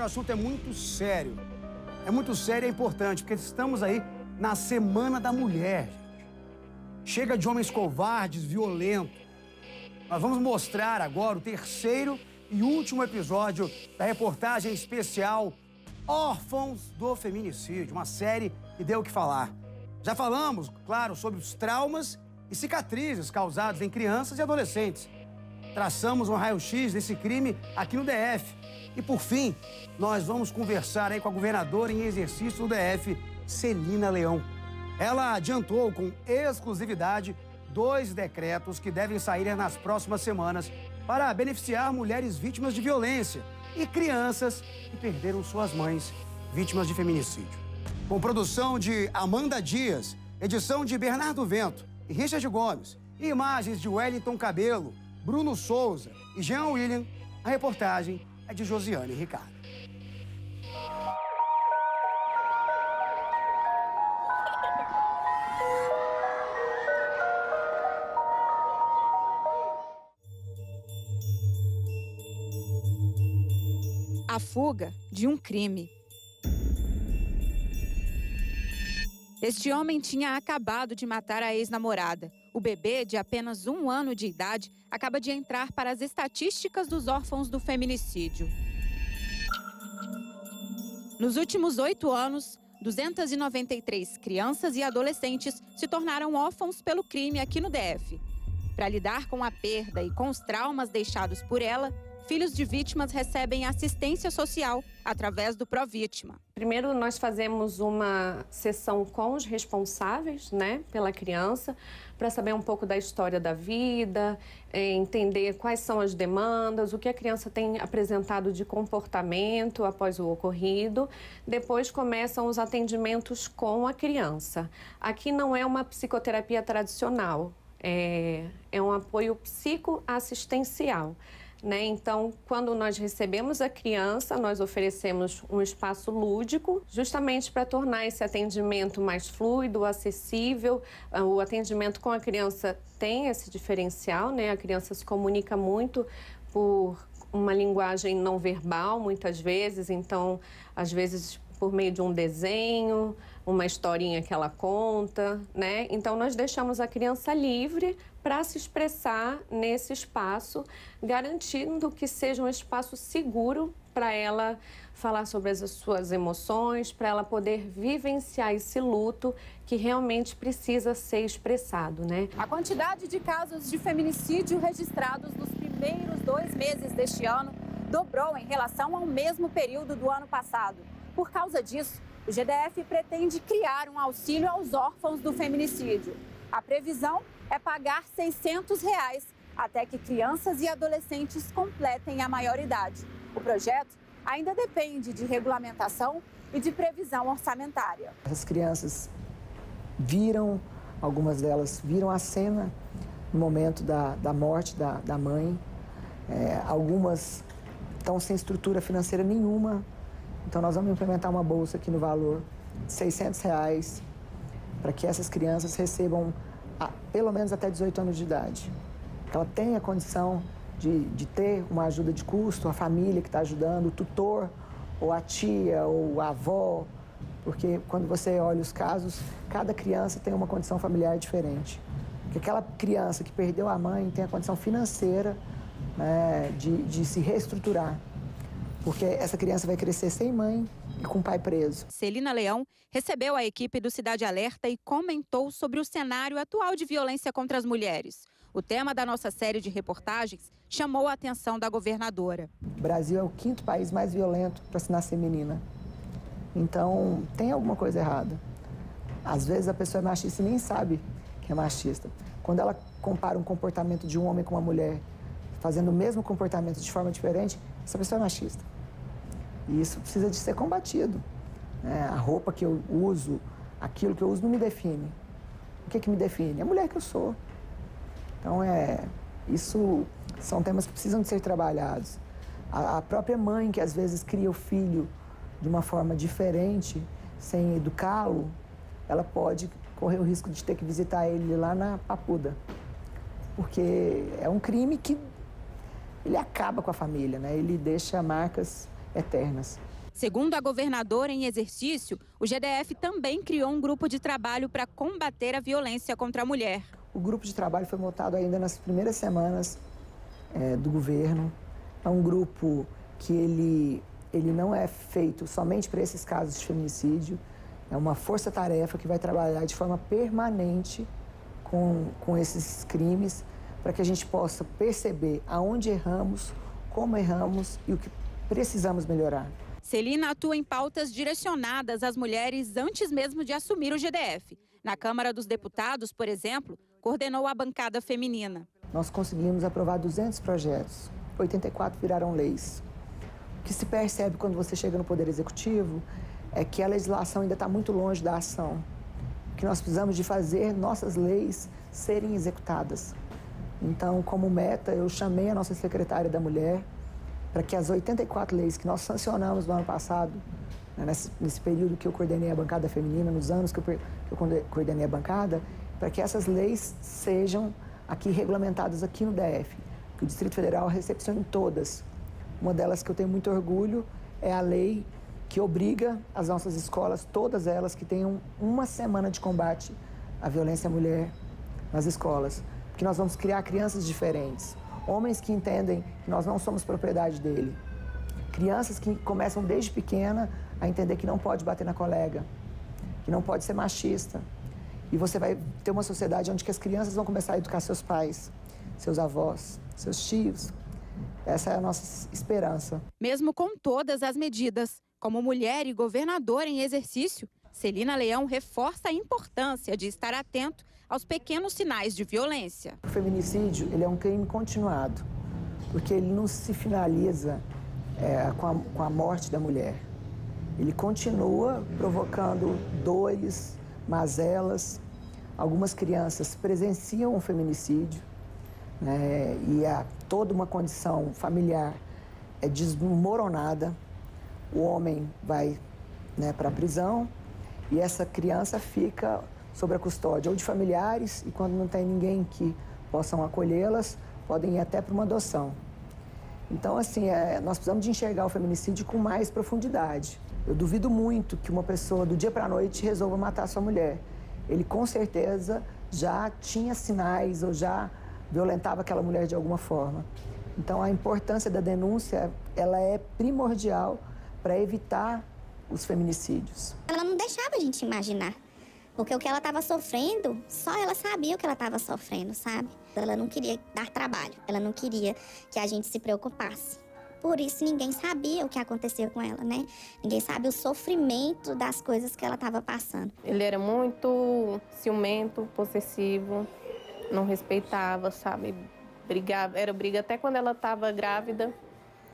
O assunto é muito sério. É muito sério e é importante, porque estamos aí na Semana da Mulher, gente. Chega de homens covardes, violentos. Nós vamos mostrar agora o terceiro e último episódio da reportagem especial Órfãos do Feminicídio, uma série que deu o que falar. Já falamos, claro, sobre os traumas e cicatrizes causados em crianças e adolescentes. Traçamos um raio-x desse crime aqui no DF. E, por fim, nós vamos conversar aí com a governadora em exercício do DF, Celina Leão. Ela adiantou com exclusividade 2 decretos que devem sair nas próximas semanas para beneficiar mulheres vítimas de violência e crianças que perderam suas mães, vítimas de feminicídio. Com produção de Amanda Dias, edição de Bernardo Vento e Richard Gomes, e imagens de Wellington Cabelo, Bruno Souza e Jean William, a reportagem é de Josiane Ricardo. A fuga de um crime. Este homem tinha acabado de matar a ex-namorada. O bebê, de apenas 1 ano de idade, acaba de entrar para as estatísticas dos órfãos do feminicídio. Nos últimos 8 anos, 293 crianças e adolescentes se tornaram órfãos pelo crime aqui no DF. Para lidar com a perda e com os traumas deixados por ela, filhos de vítimas recebem assistência social através do Provítima. Primeiro, nós fazemos uma sessão com os responsáveis, pela criança, para saber um pouco da história da vida, entender quais são as demandas, o que a criança tem apresentado de comportamento após o ocorrido. Depois começam os atendimentos com a criança. Aqui não é uma psicoterapia tradicional, é um apoio psicoassistencial. Então, quando nós recebemos a criança, nós oferecemos um espaço lúdico, justamente para tornar esse atendimento mais fluido, acessível. O atendimento com a criança tem esse diferencial, A criança se comunica muito por uma linguagem não verbal, muitas vezes. Então, às vezes, por meio de um desenho, uma historinha que ela conta, Então, nós deixamos a criança livre para se expressar nesse espaço, garantindo que seja um espaço seguro para ela falar sobre as suas emoções, para ela poder vivenciar esse luto que realmente precisa ser expressado, A quantidade de casos de feminicídio registrados nos primeiros 2 meses deste ano dobrou em relação ao mesmo período do ano passado. Por causa disso, o GDF pretende criar um auxílio aos órfãos do feminicídio. A previsão é pagar R$ 600 até que crianças e adolescentes completem a maioridade. O projeto ainda depende de regulamentação e de previsão orçamentária. As crianças algumas delas viram a cena no momento da morte da mãe. Algumas estão sem estrutura financeira nenhuma. Então, nós vamos implementar uma bolsa aqui no valor de R$ 600 para que essas crianças recebam pelo menos até 18 anos de idade. Que ela tenha condição de ter uma ajuda de custo, a família que está ajudando, o tutor, ou a tia, ou a avó. Porque quando você olha os casos, cada criança tem uma condição familiar diferente. Porque aquela criança que perdeu a mãe tem a condição financeira de se reestruturar. Porque essa criança vai crescer sem mãe e com o pai preso. Celina Leão recebeu a equipe do Cidade Alerta e comentou sobre o cenário atual de violência contra as mulheres. O tema da nossa série de reportagens chamou a atenção da governadora. O Brasil é o 5º país mais violento para se nascer menina. Então, tem alguma coisa errada. Às vezes a pessoa é machista e nem sabe que é machista. Quando ela compara um comportamento de um homem com uma mulher, fazendo o mesmo comportamento de forma diferente, essa pessoa é machista. E isso precisa de ser combatido. A roupa que eu uso, aquilo que eu uso não me define. O que me define? A mulher que eu sou. Então, isso são temas que precisam de ser trabalhados. A própria mãe, que às vezes cria o filho de uma forma diferente, sem educá-lo, ela pode correr o risco de ter que visitar ele lá na Papuda. Porque é um crime que ele acaba com a família, ele deixa marcas eternas. Segundo a governadora em exercício, o GDF também criou um grupo de trabalho para combater a violência contra a mulher. O grupo de trabalho foi montado ainda nas primeiras semanas do governo. É um grupo que ele não é feito somente para esses casos de feminicídio. É uma força-tarefa que vai trabalhar de forma permanente com esses crimes, para que a gente possa perceber aonde erramos, como erramos e o que precisamos melhorar. Celina atua em pautas direcionadas às mulheres antes mesmo de assumir o GDF. Na Câmara dos Deputados, por exemplo, coordenou a bancada feminina. Nós conseguimos aprovar 200 projetos, 84 viraram leis. O que se percebe quando você chega no Poder Executivo é que a legislação ainda está muito longe da ação. O que nós precisamos de fazer nossas leis serem executadas. Então, como meta, eu chamei a nossa secretária da Mulher para que as 84 leis que nós sancionamos no ano passado, né, nesse período que eu coordenei a bancada feminina, nos anos que eu coordenei a bancada, para que essas leis sejam aqui regulamentadas aqui no DF, que o Distrito Federal recepcione todas. Uma delas que eu tenho muito orgulho é a lei que obriga as nossas escolas, todas elas, que tenham uma semana de combate à violência à mulher nas escolas, porque nós vamos criar crianças diferentes. Homens que entendem que nós não somos propriedade dele. Crianças que começam desde pequena a entender que não pode bater na colega, que não pode ser machista. E você vai ter uma sociedade onde que as crianças vão começar a educar seus pais, seus avós, seus tios. Essa é a nossa esperança. Mesmo com todas as medidas, como mulher e governadora em exercício, Celina Leão reforça a importância de estar atento aos pequenos sinais de violência. O feminicídio, ele é um crime continuado, porque ele não se finaliza com a morte da mulher. Ele continua provocando dores, mazelas. Algumas crianças presenciam o feminicídio, né, e toda uma condição familiar é desmoronada. O homem vai, né, para a prisão e essa criança fica sob a custódia ou de familiares, e quando não tem ninguém que possam acolhê-las, podem ir até para uma adoção. Então, assim, nós precisamos de enxergar o feminicídio com mais profundidade. Eu duvido muito que uma pessoa do dia para a noite resolva matar sua mulher. Ele com certeza já tinha sinais ou já violentava aquela mulher de alguma forma. Então, a importância da denúncia, ela é primordial para evitar os feminicídios. Ela não deixava a gente imaginar. Porque o que ela estava sofrendo, só ela sabia o que ela estava sofrendo, sabe? Ela não queria dar trabalho, ela não queria que a gente se preocupasse. Por isso, ninguém sabia o que aconteceu com ela, né? Ninguém sabe o sofrimento das coisas que ela estava passando. Ele era muito ciumento, possessivo, não respeitava, sabe? Brigava, era briga até quando ela estava grávida.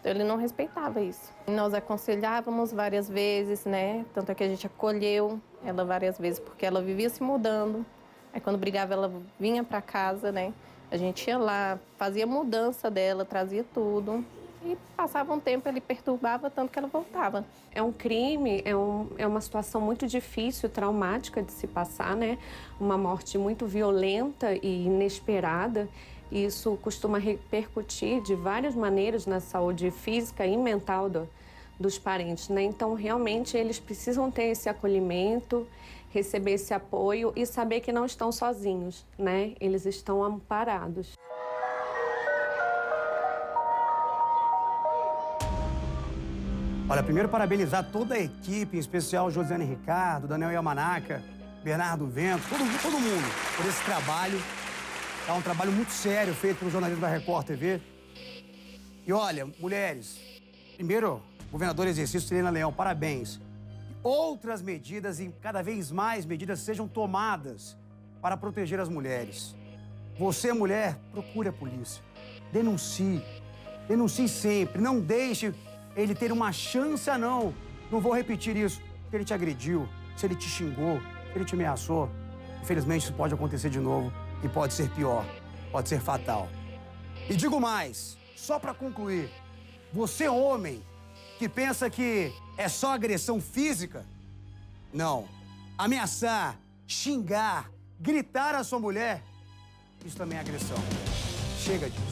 Ele não respeitava isso. Nós aconselhávamos várias vezes, né? Tanto é que a gente acolheu ela várias vezes, porque ela vivia se mudando. Aí quando brigava, ela vinha para casa, né? A gente ia lá, fazia mudança dela, trazia tudo. E passava um tempo, ele perturbava tanto que ela voltava. É um crime, é uma situação muito difícil, traumática de se passar, né? Uma morte muito violenta e inesperada. E isso costuma repercutir de várias maneiras na saúde física e mental dos parentes, né? Então, realmente, eles precisam ter esse acolhimento, receber esse apoio e saber que não estão sozinhos, né? Eles estão amparados. Olha, primeiro parabenizar toda a equipe, em especial Josiane Ricardo, Daniel Yamanaka, Bernardo Vento, todo mundo, por esse trabalho. É um trabalho muito sério feito pelo jornalismo da Record TV. E olha, mulheres, primeiro, governador em exercício Celina Leão, parabéns. Outras medidas e cada vez mais medidas sejam tomadas para proteger as mulheres. Você, mulher, procure a polícia. Denuncie. Denuncie sempre. Não deixe ele ter uma chance, não. Não vou repetir isso. Se ele te agrediu, se ele te xingou, se ele te ameaçou. Infelizmente, isso pode acontecer de novo. E pode ser pior, pode ser fatal. E digo mais, só para concluir, você homem que pensa que é só agressão física, não. Ameaçar, xingar, gritar a sua mulher, isso também é agressão. Chega disso.